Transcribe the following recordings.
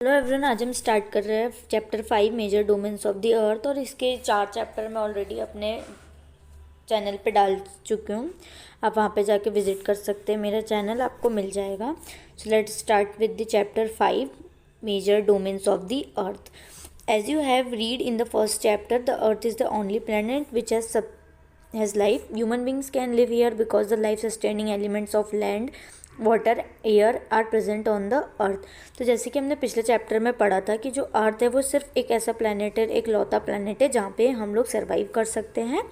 Hello everyone, आज हम start कर रहे हैं chapter 5 major domains of the earth. और इसके 4 चैप्टर मैं ऑलरेडी अपने चैनल पे डाल चुकी हूँ। आप वहाँ पे जाके विजिट कर सकते हैं, मेरा चैनल आपको मिल जाएगा। So let's start with the chapter 5 major domains of the earth. As you have read in the first chapter, the earth is the only planet which has life. Human beings can live here because the life sustaining elements of land, water, air are present on the earth. तो जैसे कि हमने पिछले chapter में पढ़ा था कि जो अर्थ है वो सिर्फ एक ऐसा प्लैनेट है, एक लौता प्लैनेट है जहाँ पे हम लोग सर्वाइव कर सकते हैं,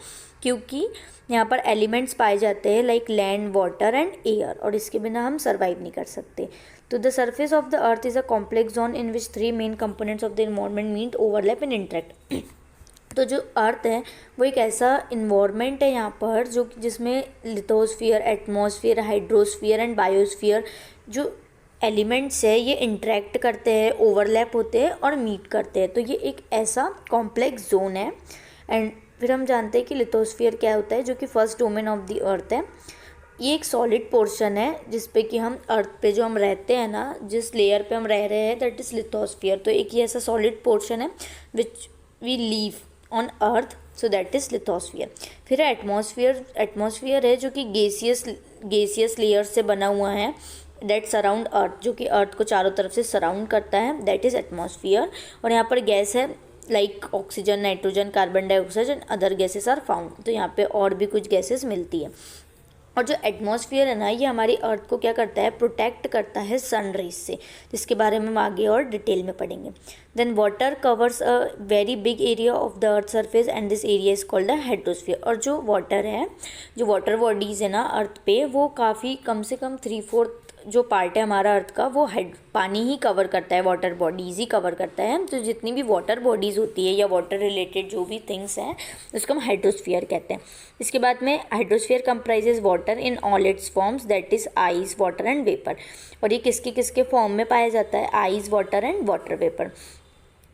क्योंकि यहाँ पर एलिमेंट्स पाए जाते हैं like land, water and air, और इसके बिना हम सर्वाइव नहीं कर सकते। तो the surface of the earth is a complex zone in which 3 main components of the environment meet, overlap and interact. तो जो अर्थ है वो एक ऐसा इन्वायरमेंट है यहाँ पर जो जिसमें lithosphere, atmosphere, hydrosphere and biosphere जो एलिमेंट्स है ये इंटरेक्ट करते हैं, ओवरलैप होते हैं और मीट करते हैं। तो ये एक ऐसा कॉम्प्लेक्स जोन है। एंड फिर हम जानते हैं कि लिथोस्फीयर क्या होता है, जो कि फर्स्ट डोमेन ऑफ द अर्थ है। ये एक सॉलिड पोर्शन है जिस पे कि हम अर्थ पे जो हम रहते हैं ना, जिस लेयर पे हम रह रहे हैं, दैट इज़ लिथोस्फीयर। तो एक ये ऐसा सॉलिड पोर्शन है which we live on earth, so that is lithosphere. फिर एटमॉस्फेयर, एटमॉस्फेयर है जो कि गैसियस लेयर से बना हुआ है, दैट सराउंड अर्थ, जो कि अर्थ को चारों तरफ से सराउंड करता है, दैट इज़ एटमॉस्फेयर। और यहाँ पर गैस है like oxygen, nitrogen, carbon dioxide and other gases are found. तो यहाँ पे और भी कुछ गैसेस मिलती है। और जो एटमॉस्फेयर है ना, ये हमारी अर्थ को क्या करता है, प्रोटेक्ट करता है सन रेज से, जिसके बारे में हम आगे और डिटेल में पढ़ेंगे। Then water covers a very big area of the earth surface and this area is called the hydrosphere. और जो वाटर है, जो वाटर बॉडीज़ है ना अर्थ पे, वो काफ़ी कम से कम 3/4 जो पार्ट है हमारा अर्थ का वो पानी ही कवर करता है, वाटर बॉडीज़ ही कवर करता है। तो जितनी भी वाटर बॉडीज़ होती है या वाटर रिलेटेड जो भी थिंग्स हैं उसको हम हाइड्रोस्फीयर कहते हैं। इसके बाद में hydrosphere comprises water in all its forms, that is ice, water and vapour. और ये किसके किसके फॉर्म में पाया जाता है, ice, water and water vapour.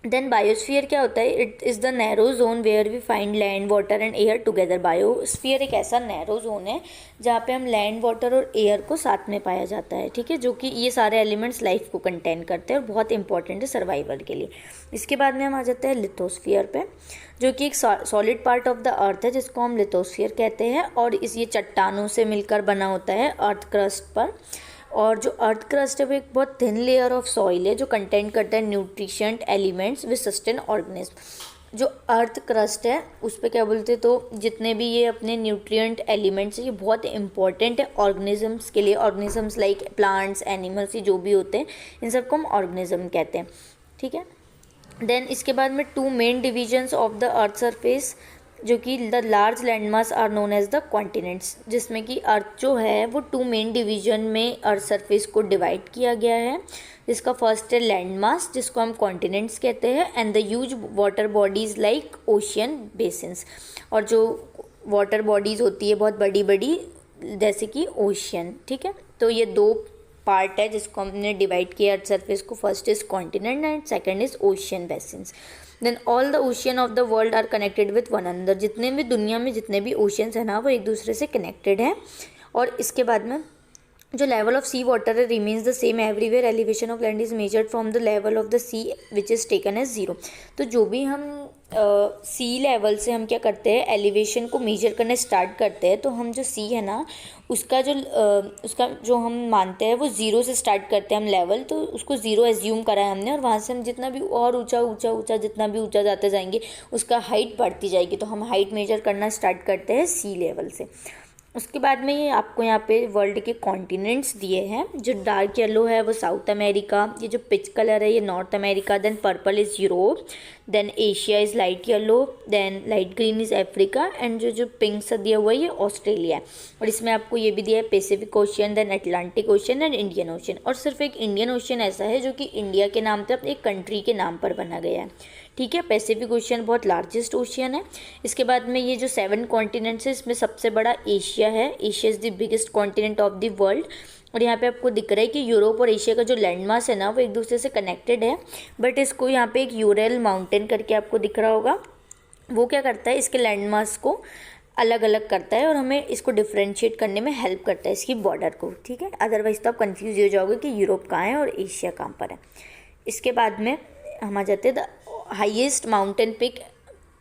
Then biosphere क्या होता है, it is the narrow zone where we find land, water and air together. Biosphere एक ऐसा नैरो जोन है जहाँ पे हम लैंड, वाटर और एयर को साथ में पाया जाता है, ठीक है, जो कि ये सारे एलिमेंट्स लाइफ को कंटेन करते हैं और बहुत इंपॉर्टेंट है सर्वाइवल के लिए। इसके बाद में हम आ जाते हैं लिथोस्फीयर पे, जो कि एक सॉलिड पार्ट ऑफ द अर्थ है जिसको हम लिथोस्फीयर कहते हैं। और ये चट्टानों से मिलकर बना होता है अर्थ क्रस्ट पर। और जो अर्थ क्रस्ट है वो एक बहुत थिन लेयर ऑफ सॉइल है जो कंटेन करता है न्यूट्रिशेंट एलिमेंट्स विद सस्टेन ऑर्गेनिज्म। जो अर्थ क्रस्ट है उस पर क्या बोलते हैं, तो जितने भी ये अपने न्यूट्रिएंट एलिमेंट्स हैं ये बहुत इंपॉर्टेंट है ऑर्गेनिजम्स के लिए। ऑर्गेनिजम्स लाइक प्लांट्स, एनिमल्स, ये जो भी होते हैं इन सबको हम ऑर्गेनिज्म कहते हैं, ठीक है। देन इसके बाद में 2 main divisions of the earth surface, जो कि the large landmass are known as the continents, जिसमें कि अर्थ जो है वो 2 मेन डिवीजन में अर्थ सरफेस को डिवाइड किया गया है। जिसका फर्स्ट है लैंडमास, जिसको हम कॉन्टिनेंट्स कहते हैं, and the huge water bodies like ocean basins. और जो वाटर बॉडीज़ होती है बहुत बड़ी बड़ी, जैसे कि ओशियन, ठीक है। तो ये 2 पार्ट है जिसको हमने डिवाइड किया अर्थ सरफेस को। First is continent and second is ocean basins. Then all the ocean of the world are connected with one another. जितने भी दुनिया में जितने भी ओशियंस हैं ना वो एक दूसरे से कनेक्टेड हैं। और इसके बाद में जो लेवल ऑफ सी वाटर है remains the same everywhere. Elevation of land is measured from the level of the sea which is taken as 0। तो जो भी हम सी लेवल से हम क्या करते हैं, एलिवेशन को मेजर करने स्टार्ट करते हैं, तो हम जो सी है ना उसका जो हम मानते हैं वो 0 से स्टार्ट करते हैं हम लेवल। तो उसको 0 एज्यूम करा है हमने, और वहाँ से हम जितना भी और ऊंचा जितना भी ऊंचा जाते जाएंगे उसका हाइट बढ़ती जाएगी। तो हम हाइट मेजर करना स्टार्ट करते हैं सी लेवल से। उसके बाद में ये आपको यहाँ पे वर्ल्ड के कॉन्टिनेंट्स दिए हैं। जो डार्क येलो है वो साउथ अमेरिका, ये जो पिच कलर है ये North America, then purple is Europe, then Asia is light yellow, then light green is Africa, and जो पिंक सा दिया हुआ है ये ऑस्ट्रेलिया है। और इसमें आपको ये भी दिया है Pacific Ocean, then Atlantic Ocean and Indian Ocean. और सिर्फ एक इंडियन ओशियन ऐसा है जो कि इंडिया के नाम पर एक कंट्री के नाम पर बना गया है, ठीक है। पैसिफिक ओशियन बहुत लार्जेस्ट ओशियन है। इसके बाद में ये जो 7 कॉन्टिनेंट्स है इसमें सबसे बड़ा एशिया है। Asia is the biggest continent of the world. और यहाँ पे आपको दिख रहा है कि यूरोप और एशिया का जो लैंडमास है ना वो एक दूसरे से कनेक्टेड है, बट इसको यहाँ पे एक यूरेल माउंटेन करके आपको दिख रहा होगा, वो क्या करता है इसके लैंडमास को अलग अलग करता है और हमें इसको डिफ्रेंशिएट करने में हेल्प करता है इसकी बॉर्डर को, ठीक है। अदरवाइज तो आप कंफ्यूज हो जाओगे कि यूरोप कहाँ है और एशिया कहाँ पर है। इसके बाद में हम आ जाते हैं the highest mountain peak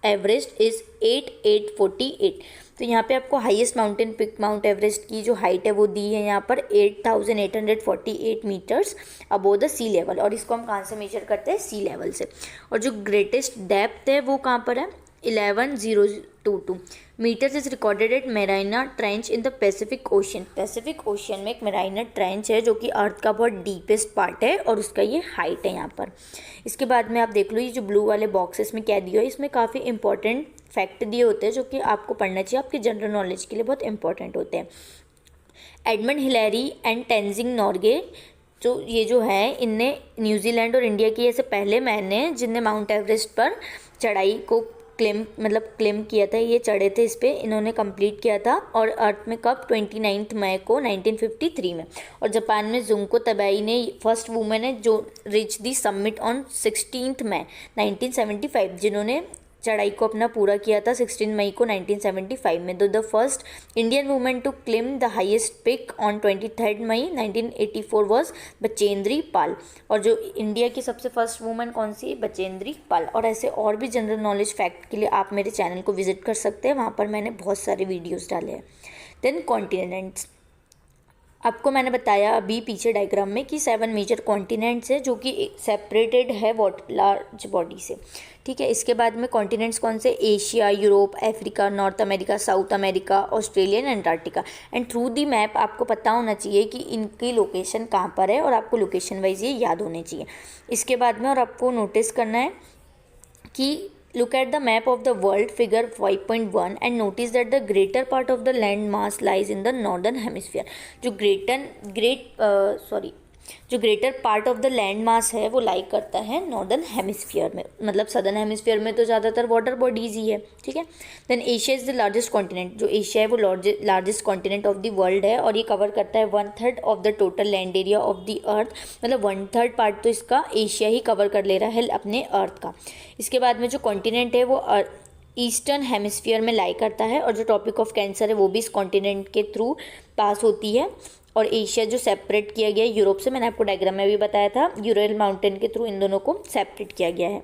Everest is 8848। तो यहाँ पे आपको highest mountain peak Mount Everest की जो हाइट है वो दी है यहाँ पर 8848 metres above the sea level. और इसको हम कहाँ से मेजर करते हैं? सी लेवल से। और जो ग्रेटेस्ट डेप्थ है वो कहाँ पर है? 11022 metres is recorded at Mariana Trench in the Pacific Ocean. Pacific Ocean में एक मेराइना ट्रेंच है जो कि अर्थ का बहुत डीपेस्ट पार्ट है और उसका ये हाइट है यहाँ पर। इसके बाद में आप देख लो ये जो ब्लू वाले बॉक्सेस में क्या दिया है, इसमें काफ़ी इंपॉर्टेंट फैक्ट दिए होते हैं जो कि आपको पढ़ना चाहिए, आपके जनरल नॉलेज के लिए बहुत इंपॉर्टेंट होते हैं। Edmund Hillary and Tenzing Norgay जो ये जो है इनने न्यूजीलैंड और इंडिया के ऐसे पहले मैन हैं जिनने माउंट एवरेस्ट पर चढ़ाई को क्लेम किया था। ये चढ़े थे, इस पर इन्होंने कंप्लीट किया था। और अर्थ में कब? 29 मई को 1953 में। और जापान में जुंको तबाई ने फर्स्ट वुमेन है जो रिच दी समिट ऑन 16 मई 1975, जिन्होंने चढ़ाई को अपना पूरा किया था 16 मई को 1975 में। The first Indian women to claim the highest peak on 23 May 1984 was Bachendri Pal. और जो इंडिया की सबसे फर्स्ट वुमेन कौन सी? बचेंद्री पाल। और ऐसे और भी जनरल नॉलेज फैक्ट के लिए आप मेरे चैनल को विजिट कर सकते हैं, वहाँ पर मैंने बहुत सारे वीडियोज़ डाले हैं। देन कॉन्टिनेंट्स, आपको मैंने बताया अभी पीछे डायग्राम में कि 7 मेजर कॉन्टिनेंट्स है जो कि सेपरेटेड है लार्ज बॉडी से, ठीक है। इसके बाद में कॉन्टिनेंट्स कौन से? Asia, Europe, Africa, north America, south America, Australia and Antarctica. And through the map आपको पता होना चाहिए कि इनकी लोकेशन कहाँ पर है और आपको लोकेशन वाइज ये याद होने चाहिए। इसके बाद में और आपको नोटिस करना है कि look at the map of the world figure 5.1 and notice that the greater part of the land mass lies in the northern hemisphere। जो greater part of the land mass है वो लाई करता है नॉर्दर्न हेमिस्फीयर में, मतलब southern hemisphere में तो ज़्यादातर वाटर बॉडीज ही है, ठीक है। Then Asia is the largest continent. जो एशिया है वो largest continent of the world है और ये कवर करता है 1/3 of the total land area of the earth, मतलब 1/3 पार्ट तो इसका एशिया ही कवर कर ले रहा है अपने अर्थ का। इसके बाद में जो कॉन्टिनेंट है वो ईस्टर्न हेमिस्फीयर में लाई करता है और जो टॉपिक ऑफ कैंसर है वो भी इस कॉन्टिनेंट के थ्रू पास होती है। और एशिया जो सेपरेट किया गया है यूरोप से, मैंने आपको डायग्राम में भी बताया था, यूरल माउंटेन के थ्रू इन दोनों को सेपरेट किया गया है।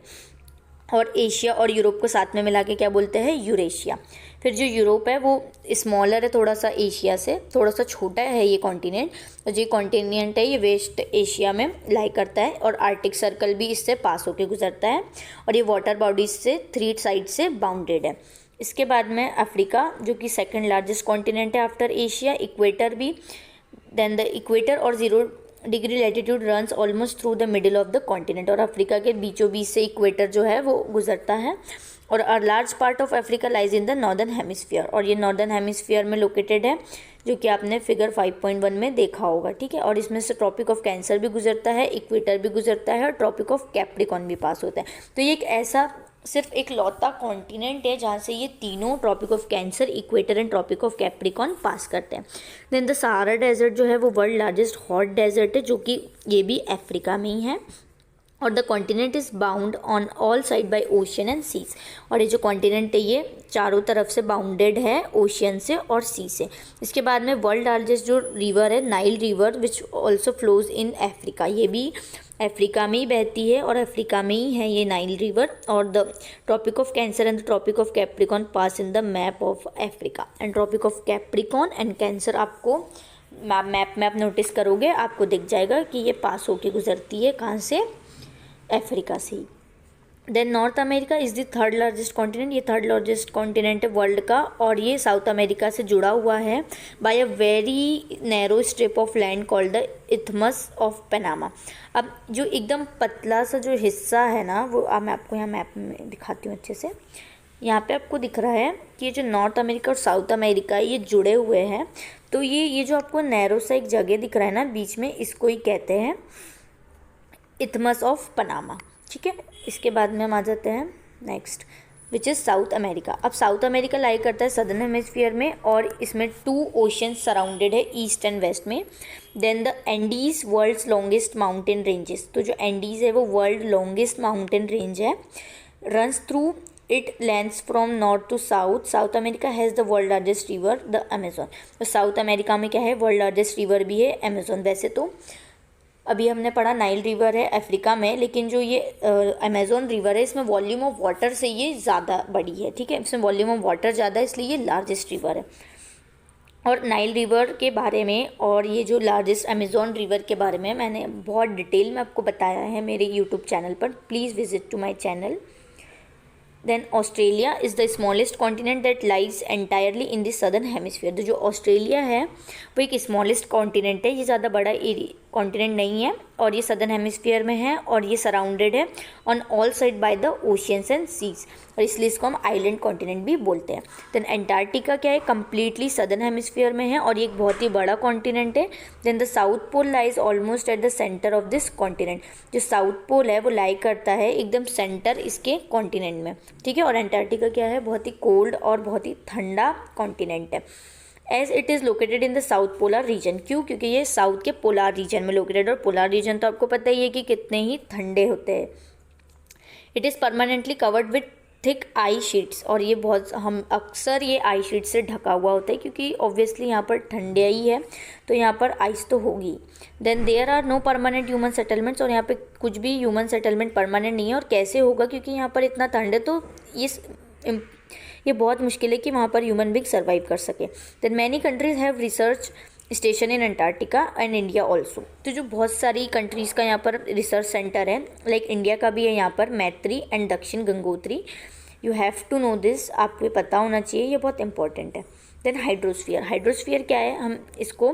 और एशिया और यूरोप को साथ में मिला के क्या बोलते हैं? यूरेशिया। फिर जो यूरोप है वो स्मॉलर है थोड़ा सा एशिया से, थोड़ा सा छोटा है ये कॉन्टिनेंट। और जो कॉन्टिनेंट है ये वेस्ट एशिया में लाई करता है और आर्टिक सर्कल भी इससे पास होकर गुजरता है और ये वाटर बॉडीज से 3 साइड से बाउंडेड है। इसके बाद में अफ्रीका जो कि सेकेंड लार्जेस्ट कॉन्टिनेंट है आफ्टर एशिया, इक्वेटर भी। देन द इक्वेटर और 0 degree latitude runs almost through the middle of the continent. और अफ्रीका के बीचों बीच से इक्वेटर जो है वो गुजरता है। और a large part of Africa lies in the northern hemisphere, और ये नॉर्दर्न हेमिस्फीयर में लोकेटेड है जो कि आपने फिगर 5.1 में देखा होगा, ठीक है। और इसमें से ट्रॉपिक ऑफ कैंसर भी गुजरता है, इक्वेटर भी गुजरता है और ट्रॉपिक ऑफ कैप्रिकॉन भी पास होता है। तो ये एक ऐसा सिर्फ एक लौता कॉन्टिनेंट है जहाँ से ये तीनों Tropic of Cancer, equator and Tropic of Capricorn pass करते हैं। देन द सहारा डेजर्ट जो है वो वर्ल्ड लार्जेस्ट हॉट डेजर्ट है जो कि ये भी अफ्रीका में ही है। और the continent is bound on all side by ocean and seas. और ये जो कॉन्टिनेंट है ये चारों तरफ से बाउंडेड है ओशियन से और सी से। इसके बाद में वर्ल्ड लार्जेस्ट जो रिवर है Nile river which also flows in Africa, ये भी अफ्रीका में ही बहती है और अफ्रीका में ही है ये नाइल रिवर। और the Tropic of Cancer and the Tropic of Capricorn pass in the map of Africa. And Tropic of Capricorn and Cancer आपको मैप में आप नोटिस करोगे, आपको दिख जाएगा कि ये पास होके गुजरती है कहाँ से? अफ्रीका से ही। Then North America is the third largest continent. ये थर्ड लार्जेस्ट कॉन्टिनेंट है वर्ल्ड का और ये साउथ अमेरिका से जुड़ा हुआ है by a very narrow strip of land called the isthmus of Panama. अब जो एकदम पतला सा जो हिस्सा है ना वो मैं आपको यहाँ मैप में दिखाती हूँ अच्छे से। यहाँ पे आपको दिख रहा है कि ये जो नॉर्थ अमेरिका और साउथ अमेरिका ये जुड़े हुए हैं। तो ये जो आपको नैरो सा एक जगह दिख रहा है ना बीच में, इसको ही कहते हैं इथमस ऑफ पनामा, ठीक है। इसके बाद में हम आ जाते हैं next which is South America. अब साउथ अमेरिका लाई करता है सदर्न हेमिस्फीयर में और इसमें 2 ओशन सराउंडेड है ईस्ट एंड वेस्ट में। Then the Andes world's longest mountain ranges. तो जो एंडीज़ है वो वर्ल्ड लॉन्गेस्ट माउंटेन रेंज है, runs through it lengths from north to south. South America has the world largest river the Amazon. तो South America में क्या है? World largest river भी है अमेजोन। वैसे तो अभी हमने पढ़ा नाइल रिवर है अफ्रीका में, लेकिन जो ये अमेज़न रिवर है इसमें वॉल्यूम ऑफ वाटर से ये ज़्यादा बड़ी है, ठीक है, इसमें वॉल्यूम ऑफ वाटर ज़्यादा है इसलिए ये लार्जेस्ट रिवर है। और नाइल रिवर के बारे में और ये जो लार्जेस्ट अमेज़न रिवर के बारे में मैंने बहुत डिटेल में आपको बताया है मेरे यूट्यूब चैनल पर, please visit to my channel. Then Australia is the smallest continent that lies entirely in the southern hemisphere. तो जो ऑस्ट्रेलिया है वो एक स्मॉलेस्ट कॉन्टिनेंट है, ये ज़्यादा बड़ा कॉन्टिनेंट नहीं है और ये सदर्न हेमिस्फीयर में है और ये सराउंडेड है on all side by the oceans and seas, और इसलिए इसको हम आइलैंड कॉन्टिनेंट भी बोलते हैं। देन एंटार्क्टिका क्या है, कम्प्लीटली सदर्न हेमिस्फीयर में है और ये एक बहुत ही बड़ा कॉन्टिनेंट है। Then the south pole lies almost at the centre of this continent. जो साउथ पोल है वो लाई करता है एकदम सेंटर इसके कॉन्टिनेंट में, ठीक है। और एंटार्क्टिका क्या है, बहुत ही कोल्ड और बहुत ही ठंडा कॉन्टिनेंट है। As it is located in the south polar region, क्यों, क्योंकि ये साउथ के पोलर रीजन में लोकेटेड, और पोलर रीजन तो आपको पता ही है कि कितने ही ठंडे होते हैं। It is permanently covered with thick I sheets, और ये बहुत हम अक्सर ये आई शीट से ढका हुआ होता है क्योंकि ऑब्वियसली यहाँ पर ठंडे ही है तो यहाँ पर आइस तो होगी। Then there are no permanent human settlements, और यहाँ पे कुछ भी ह्यूमन सेटलमेंट परमानेंट नहीं है। और कैसे होगा, क्योंकि यहाँ पर इतना ठंड है तो ये बहुत मुश्किल है कि वहाँ पर ह्यूमन बींग सर्वाइव कर सके। Then many countries have research station in Antarctica and India also. तो जो बहुत सारी कंट्रीज़ का यहाँ पर रिसर्च सेंटर है, लाइक इंडिया का भी है यहाँ पर, Maitri and Dakshin Gangotri. You have to know this, आपको पता होना चाहिए, ये बहुत इंपॉर्टेंट है। देन हाइड्रोस्फीयर, हाइड्रोस्फीयर क्या है, हम इसको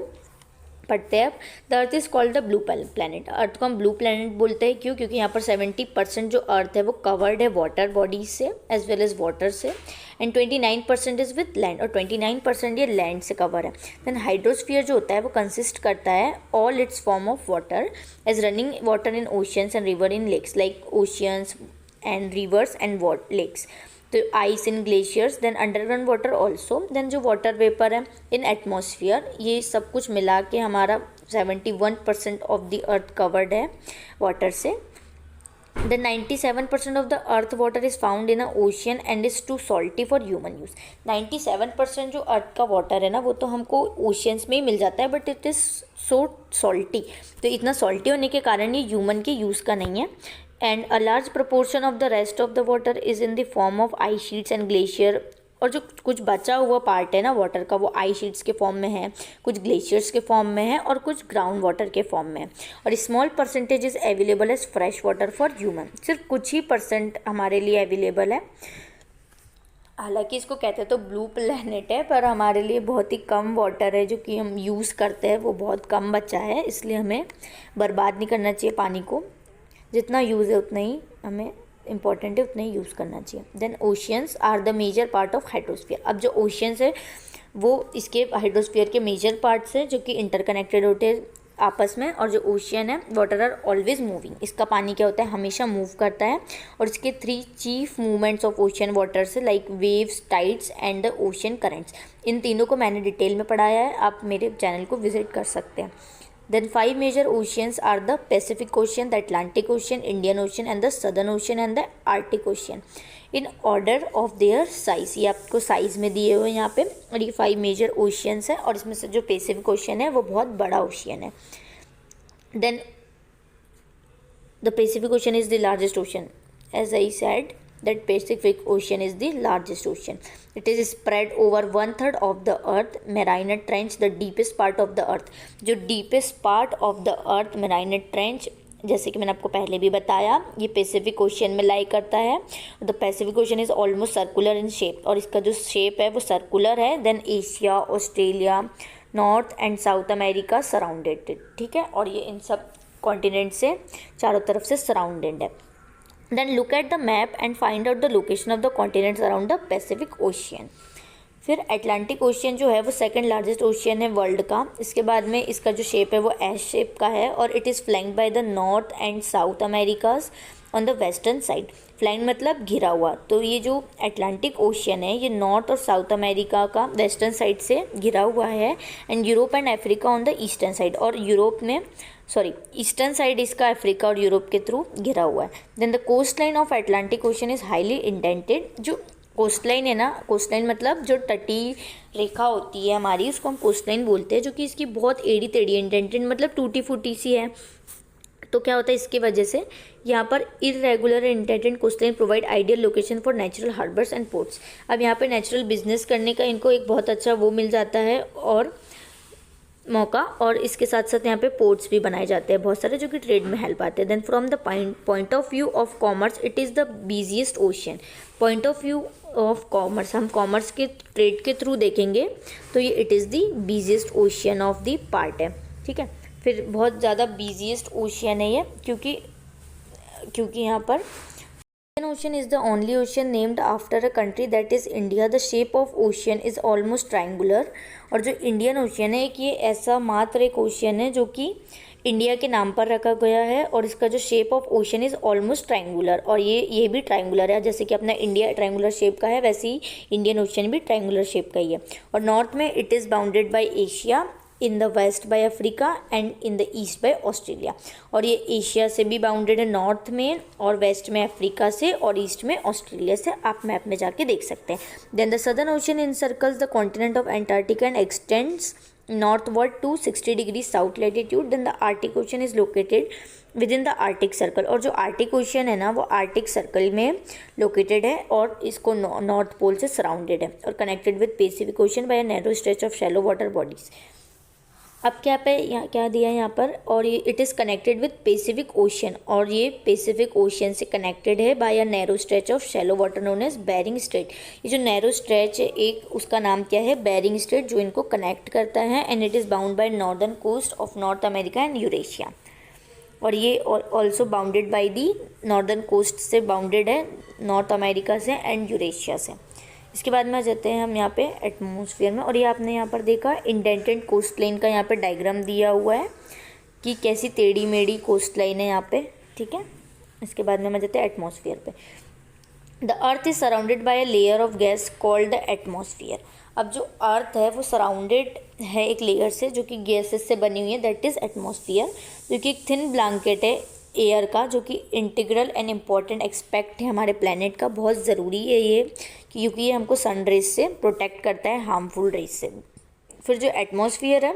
पढ़ते हैं। The earth is called the blue planet. Earth को हम ब्लू प्लैनेट बोलते हैं, क्यों, क्योंकि यहाँ पर 70% जो अर्थ है वो कवर्ड है वाटर बॉडीज से एज वेल एज वाटर से, एंड 29% इज़ विथ लैंड, और 29% ये लैंड से कवर है। देन हाइड्रोस्फीयर जो होता है वो कंसिस्ट करता है all its form of water as running water in oceans and river in lakes, like oceans and rivers and lakes. तो ice in glaciers, then underground water also, then जो water vapour है in atmosphere, ये सब कुछ मिला के हमारा 71% of the earth covered है वाटर से। Then 97% of the earth water is found in a ocean and is too salty for human use. 97% जो अर्थ का वाटर है ना वो तो हमको ओशियंस में ही मिल जाता है, but it is so salty, तो इतना सॉल्टी होने के कारण ये ह्यूमन के यूज़ का नहीं है। And a large proportion of the rest of the water is in the form of I sheets and glacier, और जो कुछ बचा हुआ पार्ट है ना वाटर का वो आई शीट्स के फॉर्म में है, कुछ ग्लेशियर्स के फॉर्म में है और कुछ ग्राउंड वाटर के फॉर्म में है। और small percentage is available as fresh water for human, सिर्फ कुछ ही % हमारे लिए अवेलेबल है। हालांकि इसको कहते हैं तो ब्लू प्लैनेट है, पर हमारे लिए बहुत ही कम वाटर है जो कि हम यूज़ करते हैं, वो बहुत कम बचा है, इसलिए हमें बर्बाद नहीं करना चाहिए पानी को, जितना यूज़ है उतना ही हमें इंपॉर्टेंट है उतना ही यूज़ करना चाहिए। Then oceans are the major part of hydrosphere. अब जो ओशियंस है वो इसके हाइड्रोस्फीयर के मेजर पार्ट्स हैं जो कि इंटरकनेक्टेड होते हैं आपस में, और जो ओशियन है वाटर आर ऑलवेज मूविंग, इसका पानी क्या होता है हमेशा मूव करता है। और इसके 3 chief movements of ocean water से, like waves, tides and the ocean currents, इन तीनों को मैंने डिटेल में पढ़ाया है, आप मेरे चैनल को विजिट कर सकते हैं। Then 5 major oceans are the Pacific Ocean, the Atlantic Ocean, Indian Ocean and the Southern Ocean and the Arctic Ocean in order of their size। ये आपको साइज में दिए हुए यहाँ पे, और ये 5 मेजर ओशियंस है, और इसमें से जो पैसिफिक ओशियन है वो बहुत बड़ा ओशियन है। Then the Pacific Ocean is the largest ocean, as I said that Pacific Ocean is the largest ocean. It is spread over 1/3 of the earth. Mariana Trench, the deepest part of the earth, जो deepest part of the earth Mariana Trench, जैसे कि मैंने आपको पहले भी बताया, ये Pacific ocean में लाई करता है। The Pacific ocean is almost circular in shape, और इसका जो शेप है वो सर्कुलर है। Then Asia, Australia, north and south America surrounded, ठीक है, और ये इन सब कॉन्टिनेंट से चारों तरफ से सराउंडेड है। Then look at the map and find out the location of the continents around the Pacific Ocean। फिर अटलांटिक ओशियन जो है वो सेकंड लार्जेस्ट ओशियन है वर्ल्ड का। इसके बाद में इसका जो शेप है वो एस शेप का है, और it is flanked by the north and south Americas on the western side. Flank मतलब घिरा हुआ, तो ये जो अटलांटिक ओशियन है ये नॉर्थ और साउथ अमेरिका का वेस्टर्न साइड से घिरा हुआ है, and Europe and Africa on the eastern side, और यूरोप में ईस्टर्न साइड इसका अफ्रीका और यूरोप के थ्रू घिरा हुआ है। Then the coast line of Atlantic ocean is highly indented. जो कोस्ट लाइन है ना, कोस्ट लाइन मतलब जो तटीय रेखा होती है हमारी, उसको हम कोस्ट लाइन बोलते हैं, जो कि इसकी बहुत एड़ी टेढ़ी इंडेंटेड मतलब टूटी फूटी सी है, तो क्या होता है इसकी वजह से यहाँ पर irregular intended coastline provide ideal location for natural harbours and ports. अब यहाँ पे नेचुरल बिजनेस करने का इनको एक बहुत अच्छा वो मिल जाता है और मौका, और इसके साथ साथ यहाँ पे पोर्ट्स भी बनाए जाते हैं बहुत सारे जो कि ट्रेड में हेल्प आते हैं। Then from the point of view of commerce it is the busiest ocean. Point of view of commerce, हम कॉमर्स के ट्रेड के थ्रू देखेंगे तो ये it is the busiest ocean of the part है, ठीक है। फिर बहुत ज़्यादा बिजिएस्ट ओशियन है ये, क्योंकि यहाँ पर Indian Ocean is the only ocean named after a country that is India. The shape of ocean is almost triangular. और जो इंडियन ओशियन है कि ये ऐसा मात्र एक ओशियन है जो कि इंडिया के नाम पर रखा गया है, और इसका जो shape of ocean is almost triangular, और ये भी ट्रायंगुलर है। जैसे कि अपना इंडिया ट्रायंगुलर शेप का है वैसे ही इंडियन ओशन भी ट्रायंगुलर शेप का ही है। और नॉर्थ में it is bounded by Asia, in the west by Africa and in the east by Australia. और ये एशिया से भी बाउंडेड है नॉर्थ में, और वेस्ट में अफ्रीका से, और ईस्ट में ऑस्ट्रेलिया से। आप मैप में जाके देख सकते हैं। Then the Southern Ocean encircles the continent of Antarctica and extends northward to 60 degree south latitude. Then the Arctic Ocean is located within the Arctic Circle. और जो आर्टिक ओशन है ना वो आर्टिक सर्कल में located है, और इसको north pole से सराउंडेड है, और connected with Pacific ocean by a narrow stretch of shallow water bodies. अब क्या दिया है यहाँ पर, और ये it is connected with Pacific ocean, और ये पैसिफिक ओशन से कनेक्टेड है by a narrow stretch of shallow water known as Bering Strait. ये जो नैरो स्ट्रेच है एक, उसका नाम क्या है, बेरिंग स्ट्रेट, जो इनको कनेक्ट करता है। And it is bound by northern coast of north America and Eurasia. और ये also bounded by the northern coast से बाउंडेड है, नॉर्थ अमेरिका से एंड यूरेशिया से। इसके बाद में आ जाते हैं हम यहाँ पे एटमॉस्फेयर में, और ये आपने यहाँ पर देखा इंडेंटेड कोस्ट लाइन का यहाँ पे डायग्राम दिया हुआ है कि कैसी टेढ़ी मेढ़ी कोस्ट लाइन है यहाँ पे, ठीक है। इसके बाद में हम आ जाते हैं एटमॉस्फेयर पे। The earth is surrounded by a layer of gas called the atmosphere. अब जो अर्थ है वो सराउंडेड है एक लेयर से जो कि गैसेस से बनी हुई है, दैट इज़ एटमॉस्फेयर, जो कि एक थिन ब्लैंकेट है एयर का, जो कि इंटीग्रल एंड इम्पॉर्टेंट एक्सपेक्ट है हमारे प्लेनेट का। बहुत ज़रूरी है ये, क्योंकि ये हमको सन रेज से प्रोटेक्ट करता है हार्मफुल रेज से। फिर जो एटमॉस्फेयर है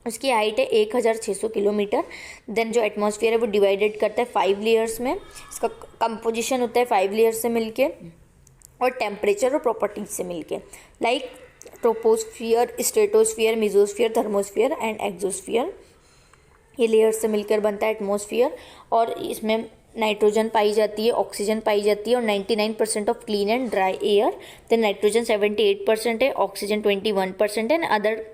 उसकी हाइट है 1600 किलोमीटर। देन जो एटमॉस्फेयर है वो डिवाइडेड करता है 5 लेयर्स में। इसका कंपोजिशन होता है 5 लेयर्स से मिलके, और टेम्परेचर और प्रॉपर्टीज से मिलके, like troposphere, stratosphere, mesosphere, thermosphere and exosphere. ये लेयर्स से मिलकर बनता है एटमॉस्फेयर, और इसमें नाइट्रोजन पाई जाती है, ऑक्सीजन पाई जाती है, और 99% of clean and dry air. Then nitrogen 78% है, ऑक्सीजन 21% है, and other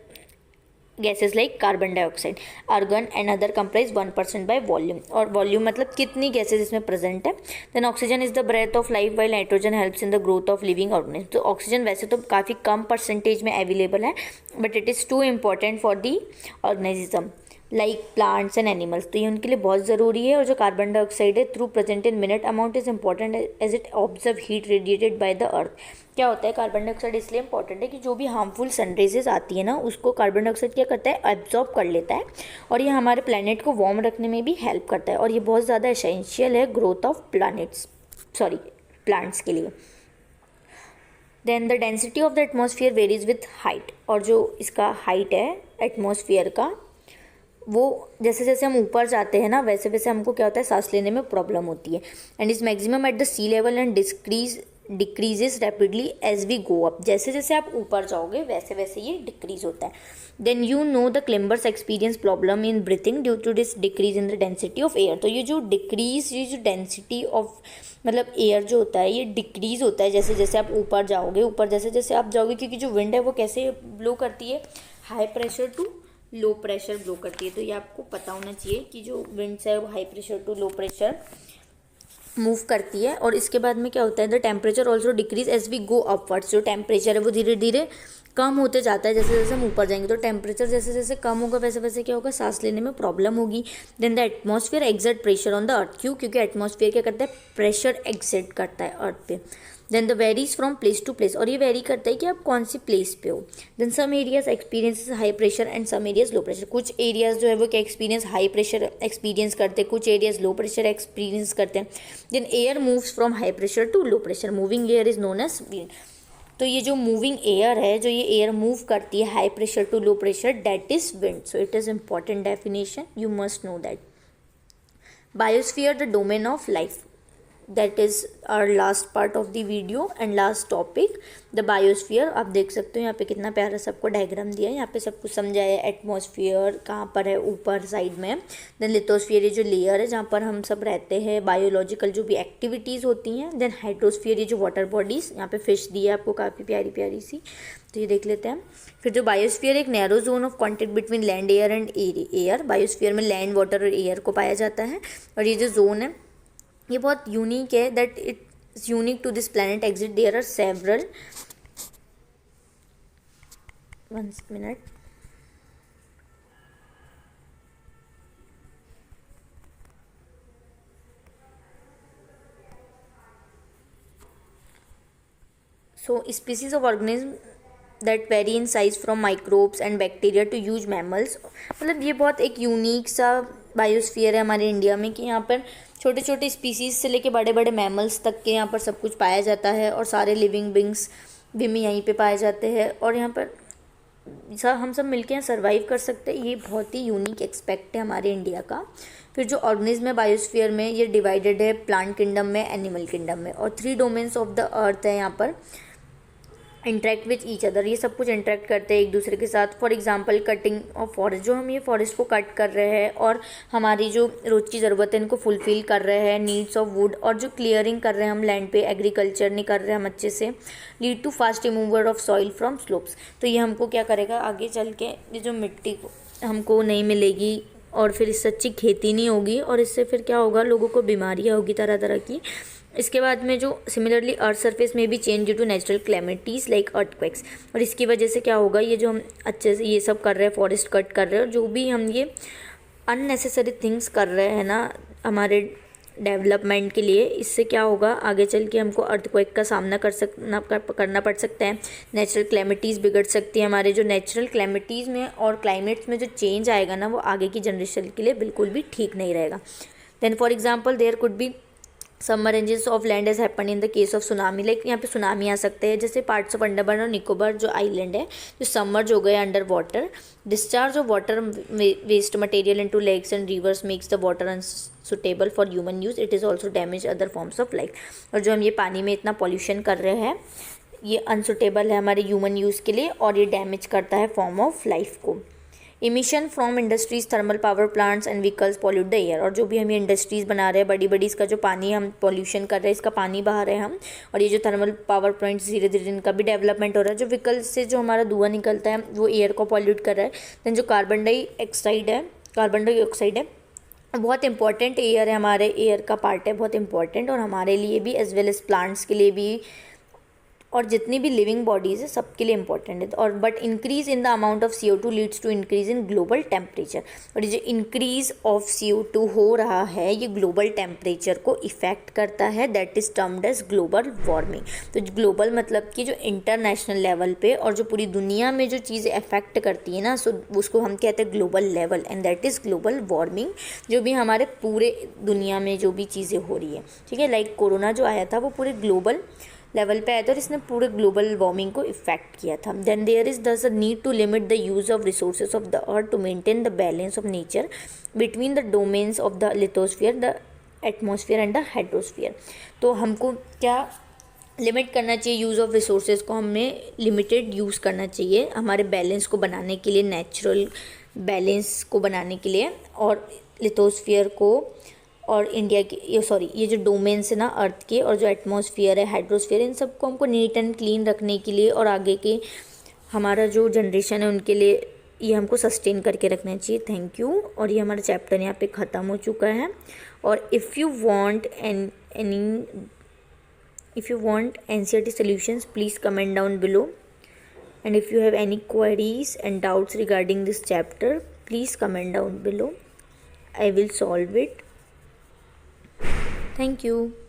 gases like carbon dioxide, argon and other comprise 1% by volume. और वॉल्यूम मतलब कितनी गैसेस इसमें प्रेजेंट है। Then oxygen is the breath of life while nitrogen helps in the growth of living organism. तो oxygen वैसे तो काफ़ी कम परसेंटेज में अवेलेबल है, but it is too important for the organism like plants and animals, तो ये उनके लिए बहुत ज़रूरी है। और जो कार्बन डाइऑक्साइड है through present in minute amount is important as it observe heat radiated by the earth. क्या होता है कार्बन डाइऑक्साइड इसलिए इंपॉर्टेंट है कि जो भी हार्मफुल सनरेजेस आती है ना उसको कार्बन डाइऑक्साइड क्या करता है, एब्जॉर्ब कर लेता है, और ये हमारे प्लैनेट को वार्म रखने में भी हेल्प करता है। और ये बहुत ज़्यादा एसेंशियल है ग्रोथ ऑफ प्लांट्स के लिए। Then the density of the atmosphere varies with height, और जो इसका हाइट है एटमॉस्फेयर का वो जैसे जैसे हम ऊपर जाते हैं ना वैसे वैसे हमको क्या होता है सांस लेने में प्रॉब्लम होती है। And is maximum at the sea level and decreases rapidly as we go up. जैसे जैसे आप ऊपर जाओगे वैसे वैसे ये डिक्रीज होता है। Then you know the climbers experience problem in breathing due to this decrease in the density of air. तो ये जो डेंसिटी ऑफ मतलब एयर जो होता है ये डिक्रीज होता है जैसे जैसे आप ऊपर जाओगे। ऊपर जैसे जैसे आप जाओगे, क्योंकि जो विंड है वो कैसे ब्लो करती है, high pressure to low pressure blow करती है। तो ये आपको पता होना चाहिए कि जो विंड्स है वो high pressure to low pressure move करती है। और इसके बाद में क्या होता है, the temperature also decrease as we go upwards. जो टेम्परेचर है वो धीरे धीरे कम होते जाता है जैसे जैसे हम ऊपर जाएंगे। तो टेम्परेचर जैसे जैसे कम होगा वैसे वैसे क्या होगा, सांस लेने में प्रॉब्लम होगी। Then the atmosphere exert pressure on the earth. क्यों? क्योंकि एटमॉस्फेयर क्या करता है, प्रेशर एक्सर्ट करता है अर्थ पे। Then the varies from place to place, और ये वेरी करता है कि आप कौन सी प्लेस पे हो। Then some areas experience high pressure and some areas low pressure. कुछ एरियाज जो है वो क्या एक्सपीरियंस हाई प्रेशर एक्सपीरियंस करते हैं, कुछ एरियाज लो प्रेशर एक्सपीरियंस करते हैं। Then air moves from high pressure to low pressure. Moving air is known as wind. तो ये जो मूविंग एयर है, जो ये एयर मूव करती है high pressure to low pressure, that is wind. So it is important definition, you must know that. Biosphere the domain of life, that is our last part of the video and last topic, the biosphere. आप देख सकते हो यहाँ पे कितना प्यारा सबको diagram दिया है, यहाँ पे सब कुछ समझाया है। एटमॉस्फेयर कहाँ पर है, ऊपर साइड में। देन लिथोस्फीयर ये जो लेयर है जहाँ पर हम सब रहते हैं, बायोलॉजिकल जो भी एक्टिविटीज़ होती हैं। देन हाइड्रोस्फीयर ये जो वाटर बॉडीज़, यहाँ पे फिश दी है आपको काफ़ी प्यारी प्यारी सी, तो ये देख लेते हैं। फिर जो बायोस्फीयर एक narrow zone of contact between land air and air, biosphere में लैंड वाटर और एयर को पाया जाता है। और ये जो जोन है ये बहुत यूनिक है, that it's unique to this planet exit, there are several, 1 minute, so species of organism that vary in size from microbes and bacteria to huge mammals। मतलब ये बहुत एक यूनिक सा बायोस्फीयर है हमारे इंडिया में कि यहाँ पर छोटे छोटे स्पीसीज़ से लेके बड़े बड़े मैमल्स तक के यहाँ पर सब कुछ पाया जाता है, और सारे लिविंग बींग्स भी में यहीं पे पाए जाते हैं, और यहाँ पर हम सब मिलके यहाँ सर्वाइव कर सकते हैं। ये बहुत ही यूनिक एक्सपेक्ट है हमारे इंडिया का। फिर जो ऑर्गेनिज्म है बायोस्फीयर में, ये डिवाइडेड है प्लांट किंगडम में, एनिमल किंगडम में, और 3 डोमेन्स ऑफ द अर्थ है यहाँ पर। इंटरेक्ट विथ ईच अदर, ये सब कुछ इंटरेक्ट करते हैं एक दूसरे के साथ। For example cutting of forest, जो हम ये फॉरेस्ट को कट कर रहे हैं और हमारी जो रोज़ की ज़रूरत है इनको फुलफ़िल कर रहे हैं, नीड्स ऑफ वुड, और जो क्लियरिंग कर रहे हैं हम लैंड पे, एग्रीकल्चर नहीं कर रहे हैं हम अच्छे से, lead to fast removal of soil from slopes. तो ये हमको क्या करेगा आगे चल के, ये जो मिट्टी हमको नहीं मिलेगी और फिर इससे अच्छी खेती नहीं होगी, और इससे फिर क्या होगा, लोगों को बीमारियाँ होगी तरह तरह की। इसके बाद में जो सिमिलरली अर्थ सरफेस में भी change due to natural calamities like earthquakes, और इसकी वजह से क्या होगा, ये जो हम अच्छे से ये सब कर रहे हैं, फॉरेस्ट कट कर रहे हैं, और जो भी हम ये अननेसेसरी थिंग्स कर रहे हैं ना हमारे डेवलपमेंट के लिए, इससे क्या होगा आगे चल के हमको अर्थक्वेक का सामना करना पड़ सकता है। नेचुरल क्लेमिटीज़ बिगड़ सकती है हमारे, जो नेचुरल क्लेमिटीज़ में और क्लाइमेट्स में जो चेंज आएगा ना, वो आगे की जनरेशन के लिए बिल्कुल भी ठीक नहीं रहेगा। Then for example there could be submergences of land as happen in the case of tsunami, like यहाँ पे सुनामी आ सकते हैं, जैसे पार्ट्स ऑफ अंडमान और निकोबार जो आइलैंड है जो सबमर्ज हो गए under water. Discharge of water waste material into lakes and rivers makes the water unsuitable for human use, it is also damage other forms of life. और जो हम ये पानी में इतना पॉल्यूशन कर रहे हैं, ये अनसुटेबल है हमारे ह्यूमन यूज़ के लिए, और ये डैमेज करता है फॉर्म ऑफ लाइफ को। Emission from industries, thermal power plants and vehicles pollute the air, और जो भी हम ये इंडस्ट्रीज़ बना रहे हैं बड़ी बड़ी, इसका जो पानी हम पॉल्यूशन कर रहे हैं, इसका पानी बहा रहे हैं हम, और ये जो थर्मल पावर प्लांट्स धीरे धीरे इनका भी डेवलपमेंट हो रहा है। जो व्हीकल्स से जो हमारा धुआं निकलता है वो एयर को पॉल्यूट कर रहा है। दैन जो कार्बन डाइऑक्साइड है बहुत इंपॉर्टेंट एयर है, हमारे एयर का पार्ट है, बहुत इंपॉर्टेंट, और हमारे लिए भी एज वेल एज प्लांट्स के लिए भी, और जितनी भी लिविंग बॉडीज़ है सबके लिए इंपॉर्टेंट है। और but increase in the amount of CO2 leads to increase in global temperature, और ये जो इंक्रीज ऑफ CO2 हो रहा है ये ग्लोबल टेम्परेचर को इफ़ेक्ट करता है, that is termed as global warming. तो ग्लोबल मतलब कि जो इंटरनेशनल लेवल पे और जो पूरी दुनिया में जो चीज़ें अफेक्ट करती है ना, सो उसको हम कहते हैं global level, and that is global warming. जो भी हमारे पूरे दुनिया में जो भी चीज़ें हो रही है, ठीक है, लाइक कोरोना जो आया था वो पूरे ग्लोबल लेवल पे आया था और इसने पूरे ग्लोबल वार्मिंग को इफेक्ट किया था। Then there is thus a need to limit the use of resources of the earth to maintain the balance of nature between the domains of the lithosphere, the atmosphere and the hydrosphere. तो हमको क्या limit करना चाहिए, use of resources को हमें limited use करना चाहिए हमारे बैलेंस को बनाने के लिए, नेचुरल बैलेंस को बनाने के लिए, और लिथोस्फीयर को और इंडिया की ये जो डोमेन्स है ना अर्थ के, और जो एटमॉस्फेयर है, हाइड्रोस्फीयर, इन सबको हमको नीट एंड क्लीन रखने के लिए और आगे के हमारा जो जनरेशन है उनके लिए ये हमको सस्टेन करके रखना चाहिए। Thank you. और ये हमारा चैप्टर यहाँ पे ख़त्म हो चुका है। और if you want NCERT solutions, please comment down below, and if you have any queries and doubts regarding this chapter, please comment down below. I will solve it. Thank you.